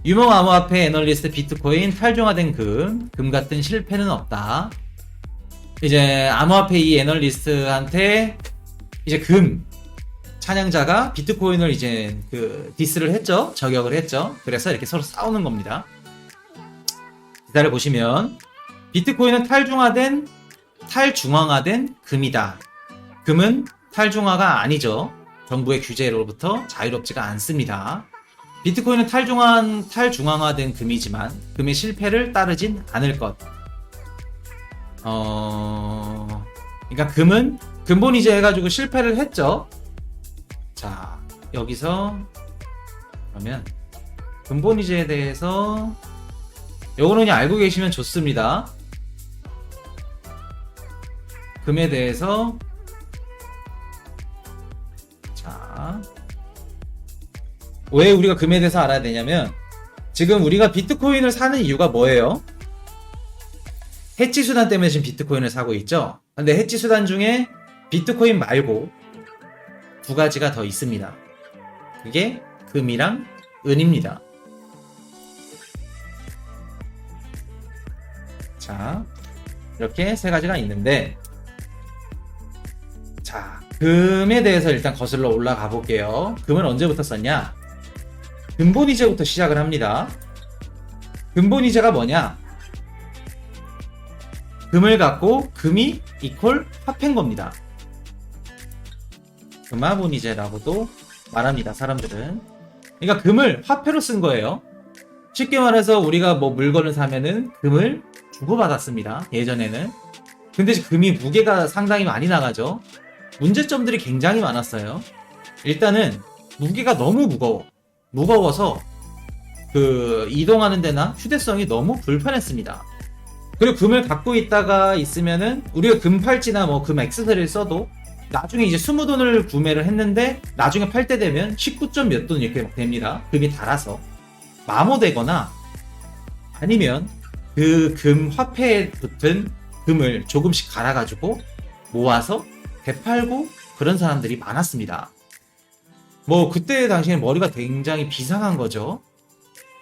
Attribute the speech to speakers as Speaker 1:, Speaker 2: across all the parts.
Speaker 1: 유명 암호화폐 애널리스트 비트코인 탈중화된 금 같은 실패는 없다. 이제 암호화폐 이 애널리스트한테 이제 찬양자가 비트코인을 이제 디스를 했죠. 저격을 했죠. 그래서 이렇게 서로 싸우는 겁니다. 기사를 보시면 비트코인은 탈중앙화된 금이다. 금은 탈중화가 아니죠. 정부의 규제로부터 자유롭지가 않습니다. 비트코인은 탈중앙화된 금이지만 금의 실패를 따르진 않을 것. 그러니까 금은 근본이제 해가지고 실패를 했죠. 자, 여기서 그러면 근본이제에 대해서 요거는 그냥 알고 계시면 좋습니다. 금에 대해서 자, 왜 우리가 금에 대해서 알아야 되냐면 지금 우리가 비트코인을 사는 이유가 뭐예요? 해지 수단 때문에 지금 비트코인을 사고 있죠. 근데 해지 수단 중에 비트코인 말고 두 가지가 더 있습니다. 그게 금이랑 은입니다. 자, 이렇게 세 가지가 있는데, 자, 금에 대해서 일단 거슬러 올라가 볼게요. 금은 언제부터 썼냐? 근본이제부터 시작을 합니다. 근본이제가 뭐냐? 금을 갖고 금이 이퀄 화폐인 겁니다. 금화본이제라고도 말합니다, 사람들은. 그러니까 금을 화폐로 쓴 거예요. 쉽게 말해서 우리가 뭐 물건을 사면은 금을 주고받았습니다, 예전에는. 근데 금이 무게가 상당히 많이 나가죠. 문제점들이 굉장히 많았어요. 일단은 무게가 너무 무거워서 이동하는 데나 휴대성이 너무 불편했습니다. 그리고 금을 갖고 있으면은 우리가 금 팔찌나 뭐 금 액세서리를 써도 나중에 이제 20돈을 구매를 했는데 나중에 팔 때 되면 19점 몇 돈 이렇게 막 됩니다. 금이 닳아서 마모되거나 아니면 금 화폐에 붙은 금을 조금씩 갈아가지고 모아서 되팔고 그런 사람들이 많았습니다. 뭐 그때 당시에는 머리가 굉장히 비상한 거죠.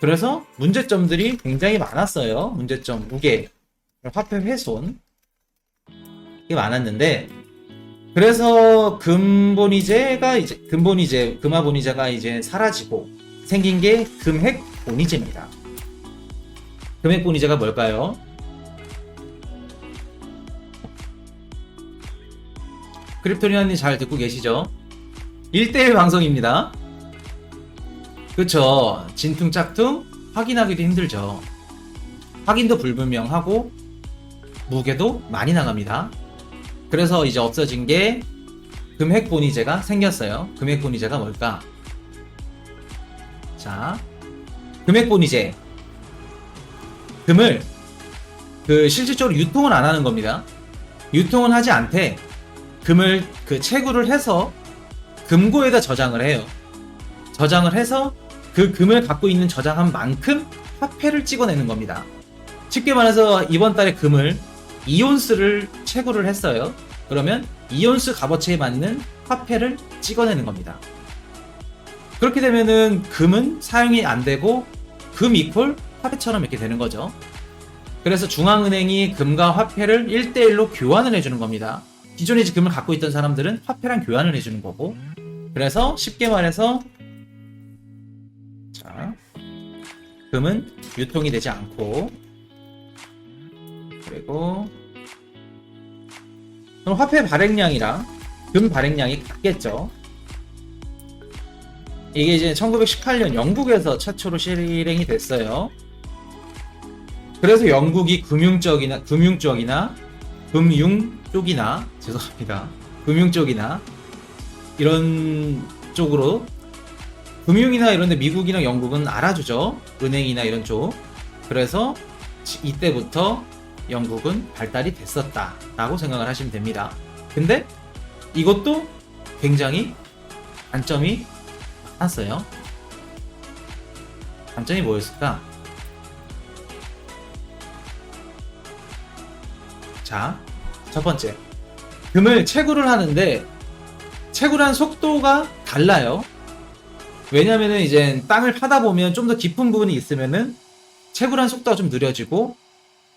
Speaker 1: 그래서 문제점들이 굉장히 많았어요. 문제점, 무게, 화폐 훼손 이게 많았는데, 그래서 금화본이제가 이제 사라지고 생긴 게 금핵본이제입니다. 금핵본이제가 뭘까요? 크립토리아님 잘 듣고 계시죠? 1대1 방송입니다. 그쵸? 진퉁짝퉁 확인하기도 힘들죠. 확인도 불분명하고 무게도 많이 나갑니다. 그래서 이제 없어진 게 금핵본이제가 생겼어요. 금핵본이제가 뭘까? 자, 금핵본이제. 금을 실질적으로 유통을 안 하는 겁니다. 유통은 하지 않되 금을 채굴을 해서 금고에다 저장을 해요. 저장을 해서 그 금을 갖고 있는 저장한 만큼 화폐를 찍어내는 겁니다. 쉽게 말해서 이번 달에 금을 2온스를 채굴을 했어요. 그러면 2온스 값어치에 맞는 화폐를 찍어내는 겁니다. 그렇게 되면은 금은 사용이 안 되고 금 이퀄 화폐처럼 이렇게 되는 거죠. 그래서 중앙은행이 금과 화폐를 1대1로 교환을 해주는 겁니다. 기존에 이제 금을 갖고 있던 사람들은 화폐랑 교환을 해주는 거고, 그래서 쉽게 말해서 자, 금은 유통이 되지 않고, 그리고 그럼 화폐 발행량이랑 금 발행량이 같겠죠. 이게 이제 1918년 영국에서 최초로 실행이 됐어요. 그래서 영국이 금융 쪽이나 이런 쪽으로, 금융이나 이런데 미국이나 영국은 알아주죠. 은행이나 이런 쪽. 그래서 이때부터 영국은 발달이 됐었다라고 생각을 하시면 됩니다. 근데 이것도 굉장히 단점이 많았어요. 단점이 뭐였을까? 자, 첫 번째, 금을 채굴을 하는데 채굴한 속도가 달라요. 왜냐면은 이제 땅을 파다 보면 좀 더 깊은 부분이 있으면은 채굴한 속도가 좀 느려지고,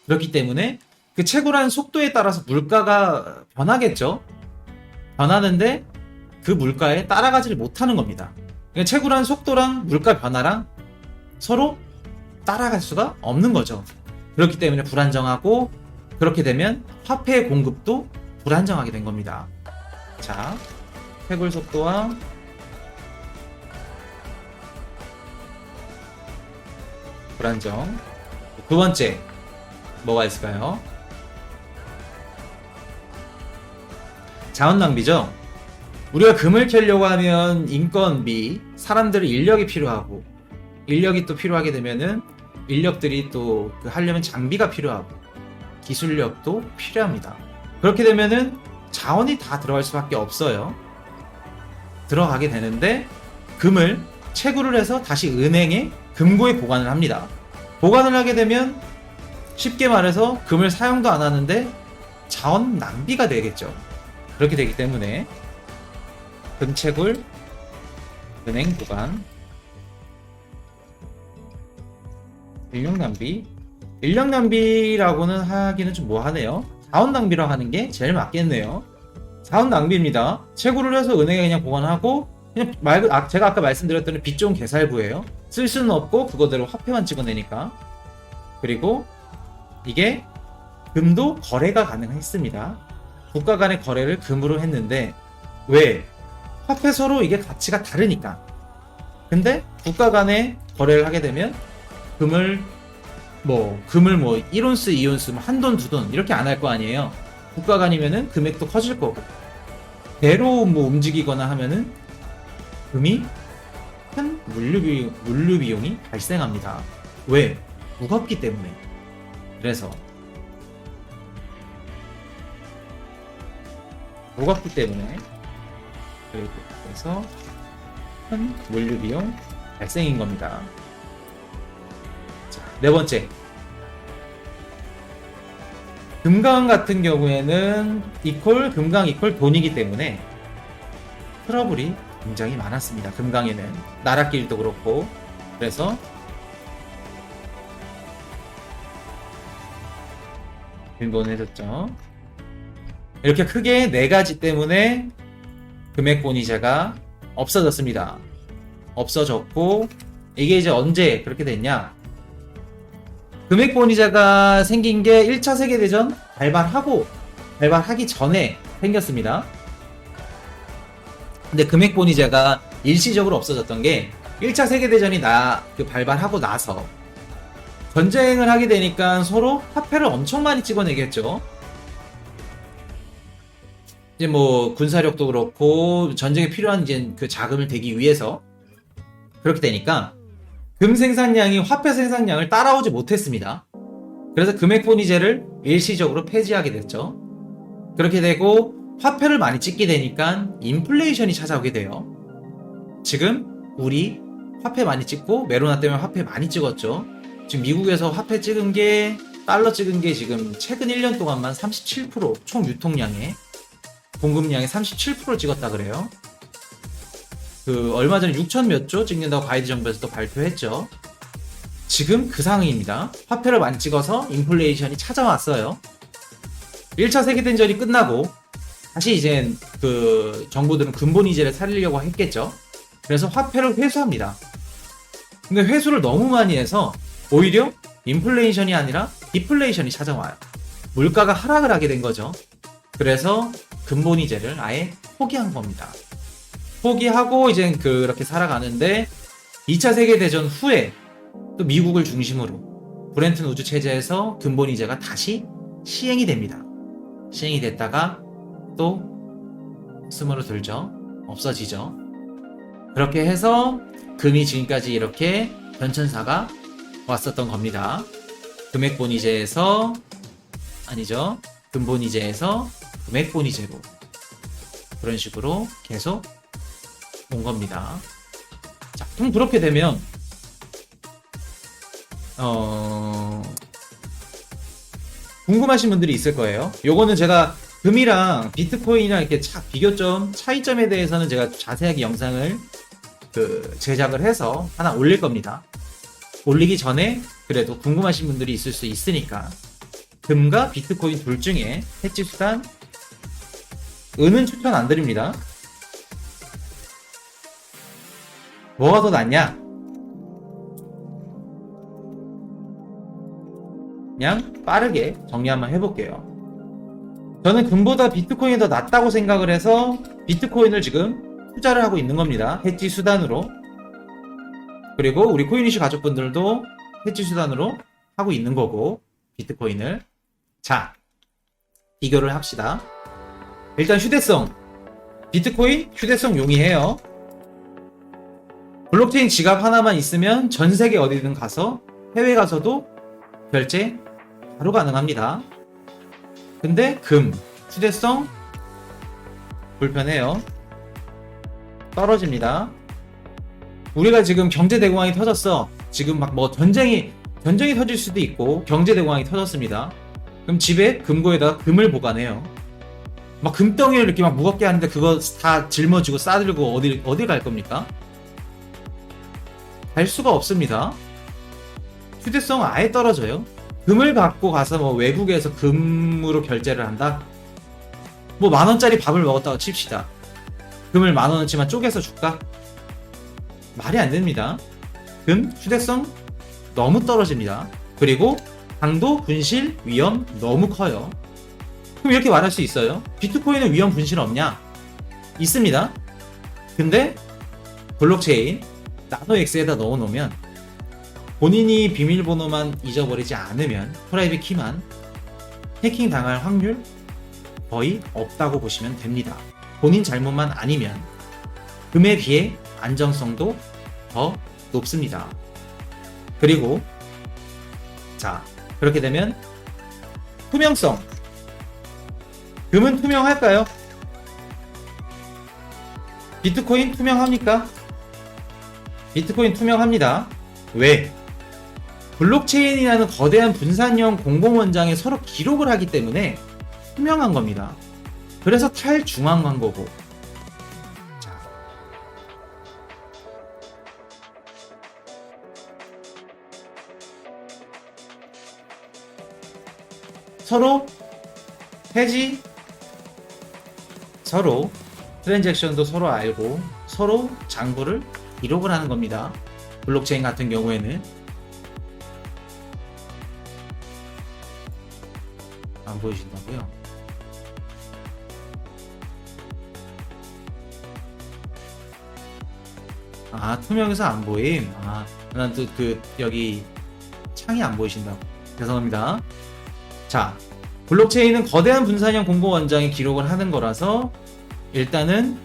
Speaker 1: 그렇기 때문에 그 채굴한 속도에 따라서 물가가 변하겠죠. 변하는데 그 물가에 따라가지를 못하는 겁니다. 그러니까 채굴한 속도랑 물가 변화랑 서로 따라갈 수가 없는 거죠. 그렇기 때문에 불안정하고, 그렇게 되면 화폐의 공급도 불안정하게 된 겁니다. 자, 채굴 속도와 불안정. 두 번째, 뭐가 있을까요? 자원 낭비죠. 우리가 금을 캐려고 하면 인건비, 사람들의 인력이 필요하고, 인력이 또 필요하게 되면은 인력들이 또 하려면 장비가 필요하고, 기술력도 필요합니다. 그렇게 되면은 자원이 다 들어갈 수밖에 없어요. 들어가게 되는데 금을 채굴을 해서 다시 은행에 금고에 보관을 합니다. 보관을 하게 되면 쉽게 말해서 금을 사용도 안 하는데 자원 낭비가 되겠죠. 그렇게 되기 때문에 금채굴, 은행 보관, 인력 낭비. 인력 낭비라고는 하기는 좀 뭐하네요. 자원 낭비라고 하는 게 제일 맞겠네요. 자원 낭비입니다. 채굴을 해서 은행에 그냥 보관하고, 그냥 제가 아까 말씀드렸던 빚 좋은 개살구예요. 쓸 수는 없고 그거대로 화폐만 찍어내니까. 그리고 이게 금도 거래가 가능했습니다. 국가 간의 거래를 금으로 했는데, 왜? 화폐 서로 이게 가치가 다르니까. 근데 국가 간의 거래를 하게 되면 금을 1온스, 2온스, 한돈, 두돈 이렇게 안 할 거 아니에요. 국가 간이면은 금액도 커질 거고, 배로 움직이거나 하면은 금이 큰 물류 비용이 발생합니다. 왜? 무겁기 때문에. 그래서 무겁기 때문에, 그래서 큰 물류 비용 발생인 겁니다. 자, 네 번째, 금강 같은 경우에는 금강 이퀄 돈이기 때문에 트러블이 굉장히 많았습니다. 금강에는 나랏길도 그렇고. 그래서 빈번해졌죠. 이렇게 크게 네 가지 때문에 금액본이자가 없어졌습니다. 없어졌고, 이게 이제 언제 그렇게 됐냐? 금액본이자가 생긴 게 1차 세계대전 발발하기 전에 생겼습니다. 근데 금액본이자가 일시적으로 없어졌던 게 1차 세계대전이 발발하고 나서 전쟁을 하게 되니까 서로 화폐를 엄청 많이 찍어내겠죠. 이제 군사력도 그렇고 전쟁에 필요한 이제 그 자금을 대기 위해서. 그렇게 되니까 금 생산량이 화폐 생산량을 따라오지 못했습니다. 그래서 금액본이제를 일시적으로 폐지하게 됐죠. 그렇게 되고 화폐를 많이 찍게 되니까 인플레이션이 찾아오게 돼요. 지금 우리 화폐 많이 찍고, 메로나 때문에 화폐 많이 찍었죠. 지금 미국에서 화폐 찍은 게, 달러 찍은 게 지금 최근 1년 동안만 37%, 총 유통량의 공급량의 37%를 찍었다 그래요. 얼마 전에 6천 몇 조 찍는다고 바이든 정부에서 또 발표했죠. 지금 그 상황입니다. 화폐를 많이 찍어서 인플레이션이 찾아왔어요. 1차 세계대전이 끝나고 다시 이제 정부들은 근본이제를 살리려고 했겠죠. 그래서 화폐를 회수합니다. 근데 회수를 너무 많이 해서 오히려 인플레이션이 아니라 디플레이션이 찾아와요. 물가가 하락을 하게 된 거죠. 그래서 근본이제를 아예 포기한 겁니다. 포기하고 이제 그렇게 살아가는데, 2차 세계대전 후에 또 미국을 중심으로 브렌튼 우즈 체제에서 근본이제가 다시 시행이 됩니다. 시행이 됐다가 또 스물어들죠. 없어지죠. 그렇게 해서 금이 지금까지 이렇게 변천사가 왔었던 겁니다. 금액본이제에서, 아니죠, 근본이제에서 금액본이제로, 그런 식으로 계속 온 겁니다. 자, 그럼 그렇게 되면 궁금하신 분들이 있을 거예요. 요거는 제가 금이랑 비트코인이랑 이렇게 비교점, 차이점에 대해서는 제가 자세하게 영상을 그 제작을 해서 하나 올릴 겁니다. 올리기 전에 그래도 궁금하신 분들이 있을 수 있으니까 금과 비트코인 둘 중에 해지 수단 은은 추천 안 드립니다. 뭐가 더 낫냐? 그냥 빠르게 정리 한번 해볼게요. 저는 금보다 비트코인이 더 낫다고 생각을 해서 비트코인을 지금 투자를 하고 있는 겁니다. 해지 수단으로. 그리고 우리 코인이슈 가족분들도 해지 수단으로 하고 있는 거고, 비트코인을. 자, 비교를 합시다. 일단 휴대성. 비트코인 휴대성 용이해요. 블록체인 지갑 하나만 있으면 전 세계 어디든 가서, 해외 가서도 결제 바로 가능합니다. 근데 금 휴대성 불편해요. 떨어집니다. 우리가 지금 경제대공황이 터졌어. 지금 막 뭐 전쟁이 터질 수도 있고 경제대공황이 터졌습니다. 그럼 집에 금고에다가 금을 보관해요. 막 금덩이를 이렇게 막 무겁게 하는데 그거 다 짊어지고 싸들고 어딜 갈 겁니까? 갈 수가 없습니다. 휴대성 아예 떨어져요. 금을 갖고 가서 뭐 외국에서 금으로 결제를 한다? 뭐 10,000원짜리 밥을 먹었다고 칩시다. 금을 10,000원어치만 쪼개서 줄까? 말이 안 됩니다. 금 휴대성 너무 떨어집니다. 그리고 강도, 분실, 위험 너무 커요. 그럼 이렇게 말할 수 있어요. 비트코인은 위험, 분실 없냐? 있습니다. 근데 블록체인 나노엑스에다 넣어놓으면 본인이 비밀번호만 잊어버리지 않으면, 프라이빗 키만, 해킹 당할 확률 거의 없다고 보시면 됩니다. 본인 잘못만 아니면 금에 비해 안정성도 더 높습니다. 그리고 자, 그렇게 되면 투명성. 금은 투명할까요? 비트코인 투명합니까? 비트코인 투명합니다. 왜? 블록체인이라는 거대한 분산형 공공원장에 서로 기록을 하기 때문에 투명한 겁니다. 그래서 탈중앙한 거고. 자. 서로 해지, 서로 트랜잭션도 서로 알고 서로 장부를 기록을 하는 겁니다. 블록체인 같은 경우에는. 안 보이신다고요? 아, 투명해서 안 보임? 아, 난 또 여기 창이 안 보이신다고. 죄송합니다. 자, 블록체인은 거대한 분산형 공공원장에 기록을 하는 거라서 일단은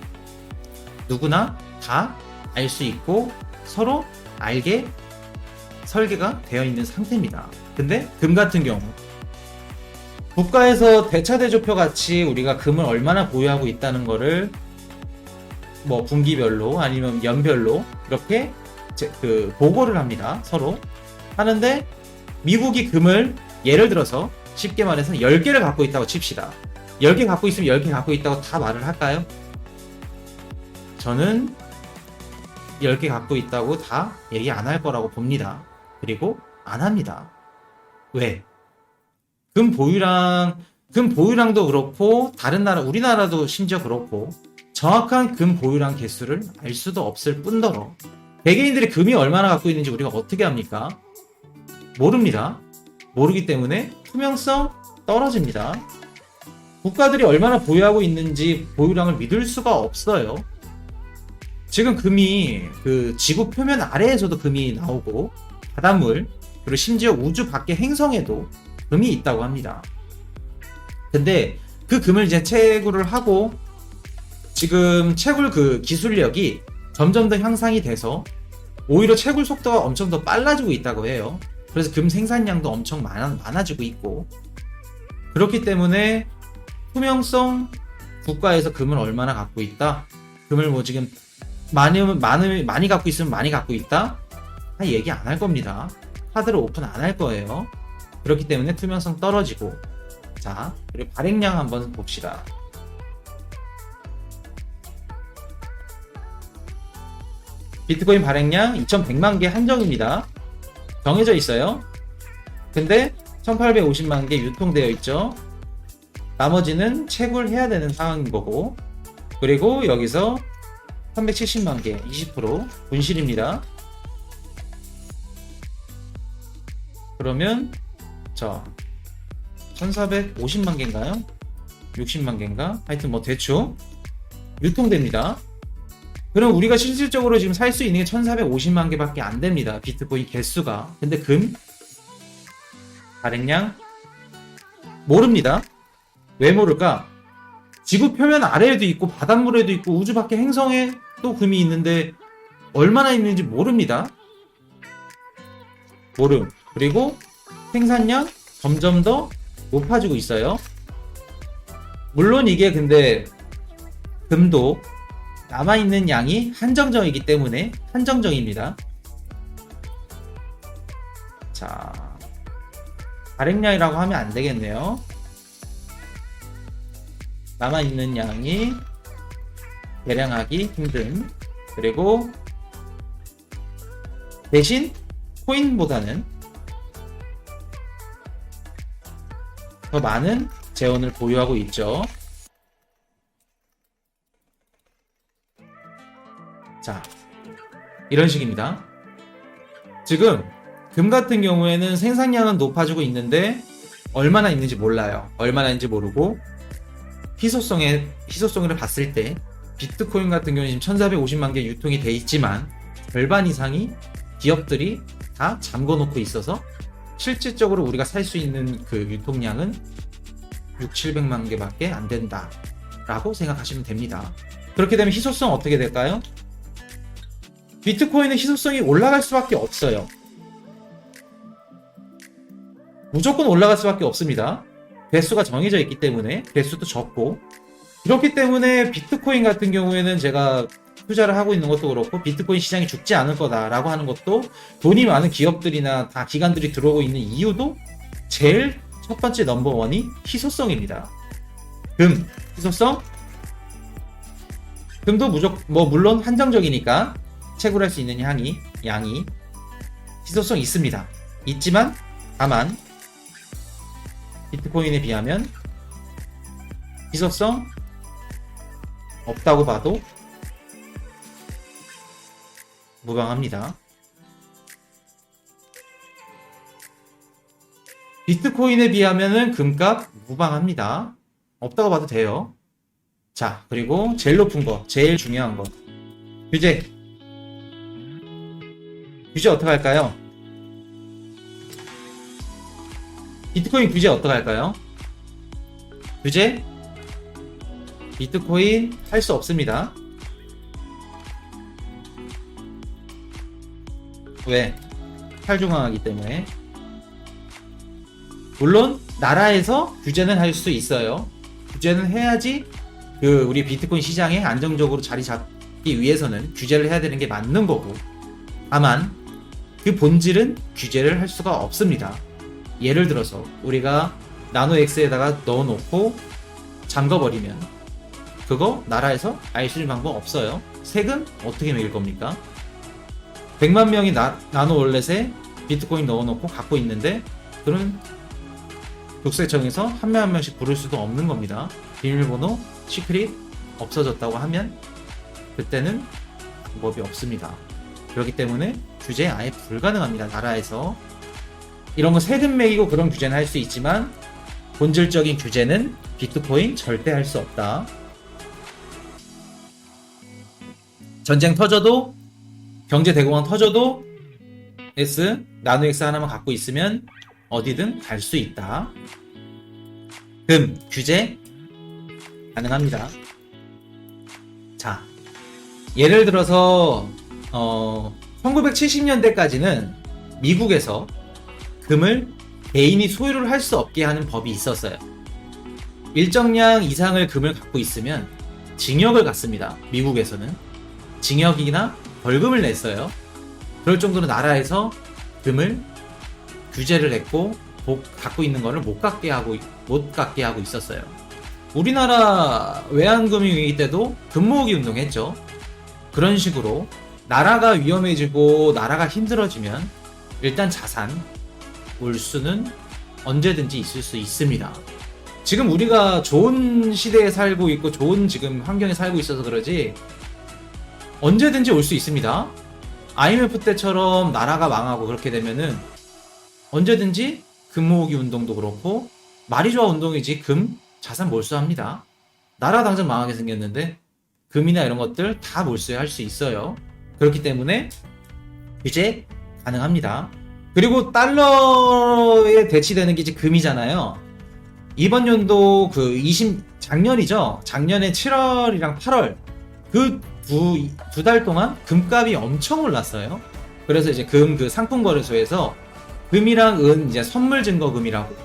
Speaker 1: 누구나 다 알 수 있고 서로 알게 설계가 되어 있는 상태입니다. 근데 금 같은 경우 국가에서 대차대조표 같이 우리가 금을 얼마나 보유하고 있다는 거를 뭐 분기별로 아니면 연별로 이렇게 보고를 합니다. 서로 하는데, 미국이 금을 예를 들어서 쉽게 말해서 10개를 갖고 있다고 칩시다. 10개 갖고 있으면 10개 갖고 있다고 다 말을 할까요? 저는 10개 갖고 있다고 다 얘기 안 할 거라고 봅니다. 그리고 안 합니다. 왜? 금 보유량도 그렇고 다른 나라, 우리나라도 심지어 그렇고 정확한 금 보유량 개수를 알 수도 없을 뿐더러 개개인들이 금이 얼마나 갖고 있는지 우리가 어떻게 합니까? 모릅니다. 모르기 때문에 투명성 떨어집니다. 국가들이 얼마나 보유하고 있는지 보유량을 믿을 수가 없어요. 지금 금이 지구 표면 아래에서도 금이 나오고 바닷물, 그리고 심지어 우주 밖의 행성에도 금이 있다고 합니다. 근데 그 금을 이제 채굴을 하고 지금 채굴 기술력이 점점 더 향상이 돼서 오히려 채굴 속도가 엄청 더 빨라지고 있다고 해요. 그래서 금 생산량도 엄청 많아지고 있고, 그렇기 때문에 투명성, 국가에서 금을 얼마나 갖고 있다, 금을 뭐 지금 많이 갖고 있으면 많이 갖고 있다, 다 얘기 안 할 겁니다. 카드를 오픈 안 할 거예요. 그렇기 때문에 투명성 떨어지고. 자, 그리고 발행량 한번 봅시다. 비트코인 발행량 2100만 개 한정입니다. 정해져 있어요. 근데 1850만 개 유통되어 있죠. 나머지는 채굴해야 되는 상황인 거고, 그리고 여기서 370만 개 20% 분실입니다. 그러면 1450만 개인가요? 60만 개인가? 하여튼 뭐 대충 유통됩니다. 그럼 우리가 실질적으로 지금 살 수 있는 게 1450만 개밖에 안 됩니다. 비트코인 개수가. 근데 금 발행량 모릅니다. 왜 모를까? 지구 표면 아래에도 있고 바닷물에도 있고 우주 밖의 행성에 또 금이 있는데 얼마나 있는지 모릅니다. 모름. 그리고 생산량 점점 더 높아지고 있어요. 물론 이게 근데 금도 남아있는 양이 한정적이기 때문에 한정적입니다. 자, 발행량이라고 하면 안 되겠네요. 남아있는 양이 계량하기 힘든, 그리고 대신 코인보다는 더 많은 재원을 보유하고 있죠. 자, 이런 식입니다. 지금 금 같은 경우에는 생산량은 높아지고 있는데 얼마나 있는지 몰라요. 얼마나 있는지 모르고 희소성을 봤을 때 비트코인 같은 경우는 지금 1450만 개 유통이 돼 있지만 절반 이상이 기업들이 다 잠궈 놓고 있어서 실질적으로 우리가 살 수 있는 그 유통량은 600~700만 개밖에 안 된다 라고 생각하시면 됩니다. 그렇게 되면 희소성 어떻게 될까요? 비트코인의 희소성이 올라갈 수밖에 없어요. 무조건 올라갈 수밖에 없습니다. 배수가 정해져 있기 때문에, 배수도 적고. 그렇기 때문에 비트코인 같은 경우에는 제가 투자를 하고 있는 것도 그렇고 비트코인 시장이 죽지 않을 거다라고 하는 것도 돈이 많은 기업들이나 다 기관들이 들어오고 있는 이유도 제일 첫 번째 넘버원이 희소성입니다. 금, 희소성? 금도 물론 한정적이니까 채굴할 수 있는 양이 희소성 있습니다. 있지만 다만 비트코인에 비하면 희소성 없다고 봐도 무방합니다. 비트코인에 비하면은 금값 무방합니다. 없다고 봐도 돼요. 자, 그리고 제일 높은 거, 제일 중요한 거, 규제. 규제 어떻게 할까요? 비트코인 규제 어떻게 할까요? 규제? 비트코인 할 수 없습니다. 왜? 탈중앙하기 때문에. 물론 나라에서 규제는 할 수 있어요. 규제는 해야지 우리 비트코인 시장에 안정적으로 자리 잡기 위해서는 규제를 해야 되는 게 맞는 거고, 다만 그 본질은 규제를 할 수가 없습니다. 예를 들어서 우리가 나노엑스에다가 넣어놓고 잠궈버리면 그거 나라에서 알 수 있는 방법 없어요. 세금 어떻게 매길 겁니까? 100만 명이 나노월렛에 비트코인 넣어놓고 갖고 있는데 그런 국세청에서 한 명 한 명씩 부를 수도 없는 겁니다. 비밀번호, 시크릿 없어졌다고 하면 그때는 방법이 없습니다. 그렇기 때문에 규제 아예 불가능합니다. 나라에서 이런 거 세금 매기고 그런 규제는 할 수 있지만 본질적인 규제는 비트코인 절대 할 수 없다. 전쟁 터져도, 경제대공황 터져도 나노엑스 하나만 갖고 있으면 어디든 갈 수 있다. 금, 규제 가능합니다. 자, 예를 들어서 1970년대까지는 미국에서 금을 개인이 소유를 할 수 없게 하는 법이 있었어요. 일정량 이상을 금을 갖고 있으면 징역을 갔습니다. 미국에서는 징역이나 벌금을 냈어요. 그럴 정도로 나라에서 금을 규제를 했고 갖고 있는 거를 못 갖게 하고 있었어요. 우리나라 외환금융위기 때도 금모으기 운동했죠. 그런 식으로 나라가 위험해지고 나라가 힘들어지면 일단 자산 올 수는 언제든지 있을 수 있습니다. 지금 우리가 좋은 시대에 살고 있고 좋은 지금 환경에 살고 있어서 그러지 언제든지 올 수 있습니다. IMF 때처럼 나라가 망하고 그렇게 되면은 언제든지 금 모으기 운동도 그렇고 말이 좋아 운동이지 금 자산 몰수합니다. 나라 당장 망하게 생겼는데 금이나 이런 것들 다 몰수할 수 있어요. 그렇기 때문에 규제 가능합니다. 그리고 달러에 대치되는 게 이제 금이잖아요. 이번 연도 작년이죠. 작년에 7월이랑 8월 그 두 달 동안 금값이 엄청 올랐어요. 그래서 이제 그 상품 거래소에서 금이랑 은 이제 선물 증거금이라고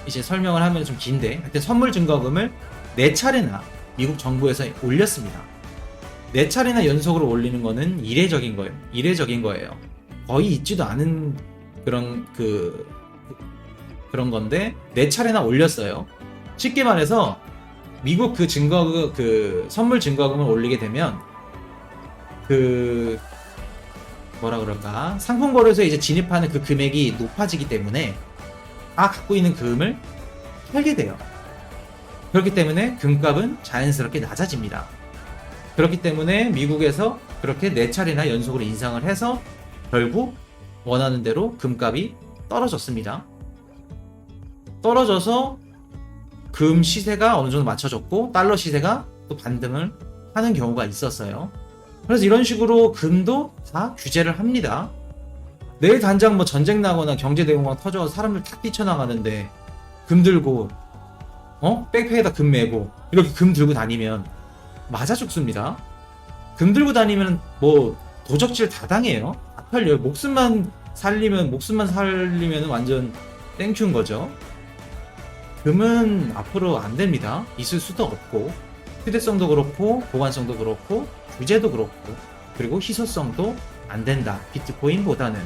Speaker 1: 이제 설명을 하면 좀 긴데 하여튼 선물 증거금을 4차례나 미국 정부에서 올렸습니다. 4차례나 연속으로 올리는 거는 이례적인 거예요. 거의 있지도 않은 그런 건데 4차례나 올렸어요. 쉽게 말해서 미국 선물 증거금을 올리게 되면 상품 거래소에 이제 진입하는 그 금액이 높아지기 때문에 다 갖고 있는 금을 팔게 돼요. 그렇기 때문에 금값은 자연스럽게 낮아집니다. 그렇기 때문에 미국에서 그렇게 4차례나 연속으로 인상을 해서 결국 원하는 대로 금값이 떨어졌습니다. 떨어져서 금 시세가 어느 정도 맞춰졌고 달러 시세가 또 반등을 하는 경우가 있었어요. 그래서 이런 식으로 금도 다 규제를 합니다. 내일 단장 뭐 전쟁 나거나 경제 대공황 터져서 사람들 탁 뛰쳐나가는데 금 들고 백팩에다 금 메고 이렇게 금 들고 다니면 맞아 죽습니다. 금 들고 다니면 뭐 도적질 다 당해요. 다 팔려요. 목숨만 살리면 완전 땡큐인 거죠. 금은 앞으로 안 됩니다. 있을 수도 없고 휴대성도 그렇고 보관성도 그렇고 규제도 그렇고 그리고 희소성도 안 된다. 비트코인보다는.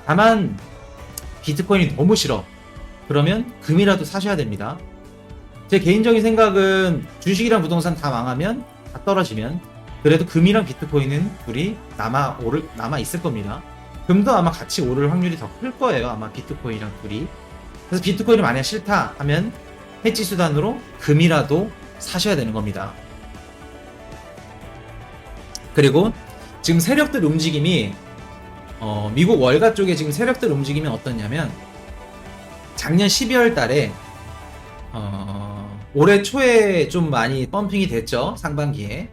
Speaker 1: 다만 비트코인이 너무 싫어. 그러면 금이라도 사셔야 됩니다. 제 개인적인 생각은 주식이랑 부동산 다 망하면 다 떨어지면 그래도 금이랑 비트코인은 둘이 남아 있을 겁니다. 금도 아마 같이 오를 확률이 더 클 거예요. 아마 비트코인이랑 둘이. 그래서 비트코인이 만약 싫다 하면 해지 수단으로 금이라도 사셔야 되는 겁니다. 그리고 지금 세력들 움직임이 미국 월가 쪽에 지금 세력들 움직임이 어떻냐면 작년 12월 달에 올해 초에 좀 많이 펌핑이 됐죠. 상반기에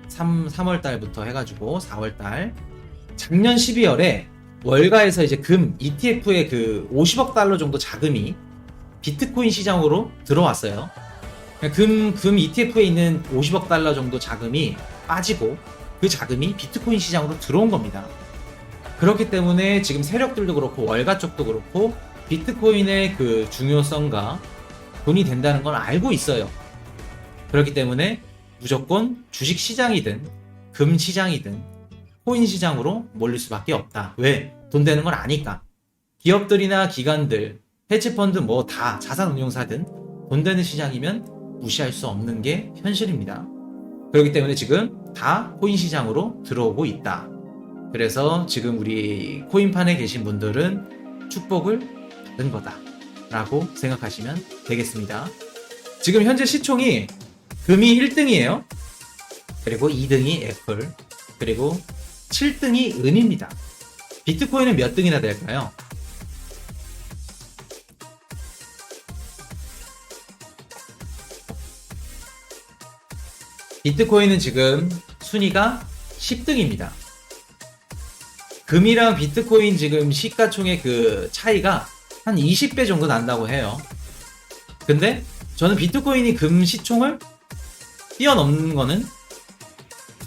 Speaker 1: 3월 달부터 해가지고 4월 달 작년 12월에 월가에서 이제 금 ETF의 50억 달러 정도 자금이 비트코인 시장으로 들어왔어요. 금 ETF에 있는 50억 달러 정도 자금이 빠지고 그 자금이 비트코인 시장으로 들어온 겁니다. 그렇기 때문에 지금 세력들도 그렇고 월가 쪽도 그렇고 비트코인의 그 중요성과 돈이 된다는 걸 알고 있어요. 그렇기 때문에 무조건 주식 시장이든 금 시장이든 코인 시장으로 몰릴 수밖에 없다. 왜? 돈 되는 걸 아니까. 기업들이나 기관들, 해치펀드 뭐 다 자산운용사든 돈 되는 시장이면 무시할 수 없는 게 현실입니다. 그렇기 때문에 지금 다 코인 시장으로 들어오고 있다. 그래서 지금 우리 코인판에 계신 분들은 축복을 받은 거다 라고 생각하시면 되겠습니다. 지금 현재 시총이 금이 1등이에요. 그리고 2등이 애플, 그리고 7등이 은입니다. 비트코인은 몇 등이나 될까요? 비트코인은 지금 순위가 10등입니다. 금이랑 비트코인 지금 시가총액 그 차이가 한 20배 정도 난다고 해요. 근데 저는 비트코인이 금 시총을 뛰어넘는 거는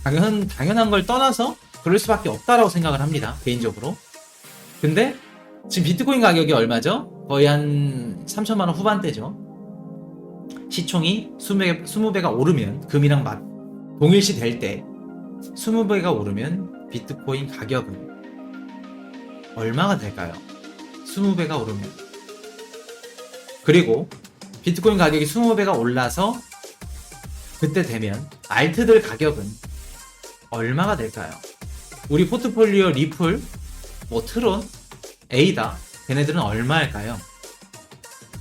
Speaker 1: 당연한 걸 떠나서 그럴 수밖에 없다라고 생각을 합니다. 개인적으로. 근데 지금 비트코인 가격이 얼마죠? 거의 한 3천만 원 후반대죠. 시총이 20배가 오르면 금이랑 동일시 될 때 20배가 오르면 비트코인 가격은 얼마가 될까요? 20배가 오르면. 그리고 비트코인 가격이 20배가 올라서 그때 되면 알트들 가격은 얼마가 될까요? 우리 포트폴리오 리플, 뭐 트론, 에이다 걔네들은 얼마일까요?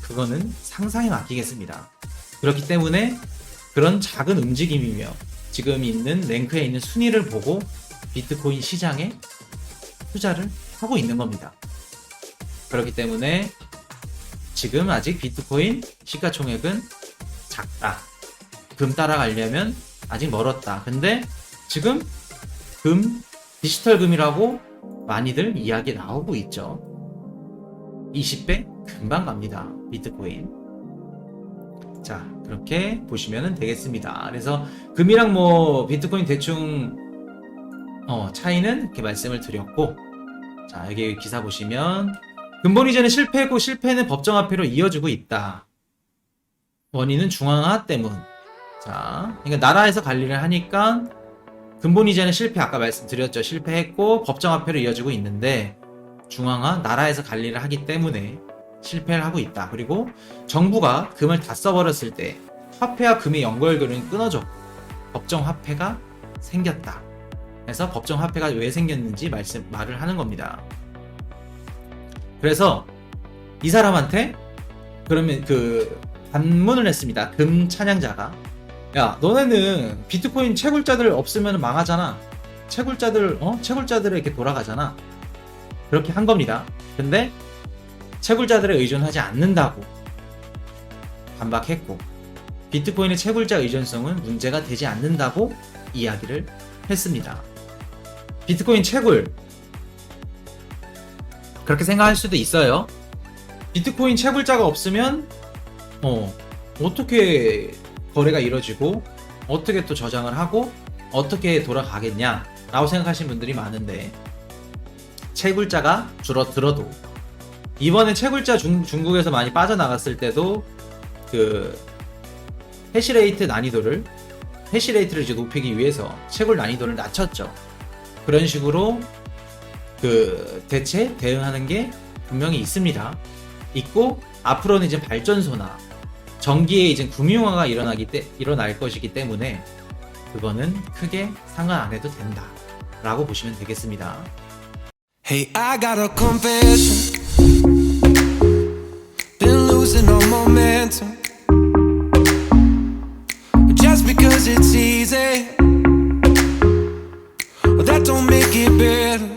Speaker 1: 그거는 상상에 맡기겠습니다. 그렇기 때문에 그런 작은 움직임이며 지금 있는 랭크에 있는 순위를 보고 비트코인 시장에 투자를 하고 있는 겁니다. 그렇기 때문에 지금 아직 비트코인 시가총액은 작다. 금 따라가려면 아직 멀었다. 근데 지금 금, 디지털 금이라고 많이들 이야기 나오고 있죠. 20배 금방 갑니다. 비트코인. 자, 그렇게 보시면 되겠습니다. 그래서 금이랑 뭐 비트코인 대충 차이는 이렇게 말씀을 드렸고, 자, 여기 기사 보시면 근본 이전에 실패했고 실패는 법정화폐로 이어지고 있다. 원인은 중앙화 때문. 자, 그러니까 나라에서 관리를 하니까 근본 이전에 실패, 아까 말씀드렸죠. 실패했고 법정화폐로 이어지고 있는데 중앙화, 나라에서 관리를 하기 때문에 실패를 하고 있다. 그리고 정부가 금을 다 써버렸을 때 화폐와 금의 연결고리는 끊어졌고 법정화폐가 생겼다. 그래서 법정화폐가 왜 생겼는지 말을 하는 겁니다. 그래서 이 사람한테 그러면 그 반문을 했습니다. 금 찬양자가, 야, 너네는 비트코인 채굴자들 없으면 망하잖아. 채굴자들에 이렇게 돌아가잖아. 그렇게 한 겁니다. 근데 채굴자들에 의존하지 않는다고 반박했고, 비트코인의 채굴자 의존성은 문제가 되지 않는다고 이야기를 했습니다. 비트코인 채굴, 그렇게 생각할 수도 있어요. 비트코인 채굴자가 없으면 어떻게 거래가 이루어지고 어떻게 또 저장을 하고 어떻게 돌아가겠냐 라고 생각하시는 분들이 많은데, 채굴자가 줄어들어도 이번에 채굴자 중국에서 많이 빠져나갔을 때도 그 해시레이트를 이제 높이기 위해서 채굴 난이도를 낮췄죠. 그런 식으로 그 대응하는 게 분명히 있습니다. 있고, 앞으로는 이제 발전소나 전기에 이제 금융화가 일어날 것이기 때문에 그거는 크게 상관 안 해도 된다 라고 보시면 되겠습니다.
Speaker 2: Hey, I got a confession. Been losing all momentum. Just because it's easy, well, that don't make it better.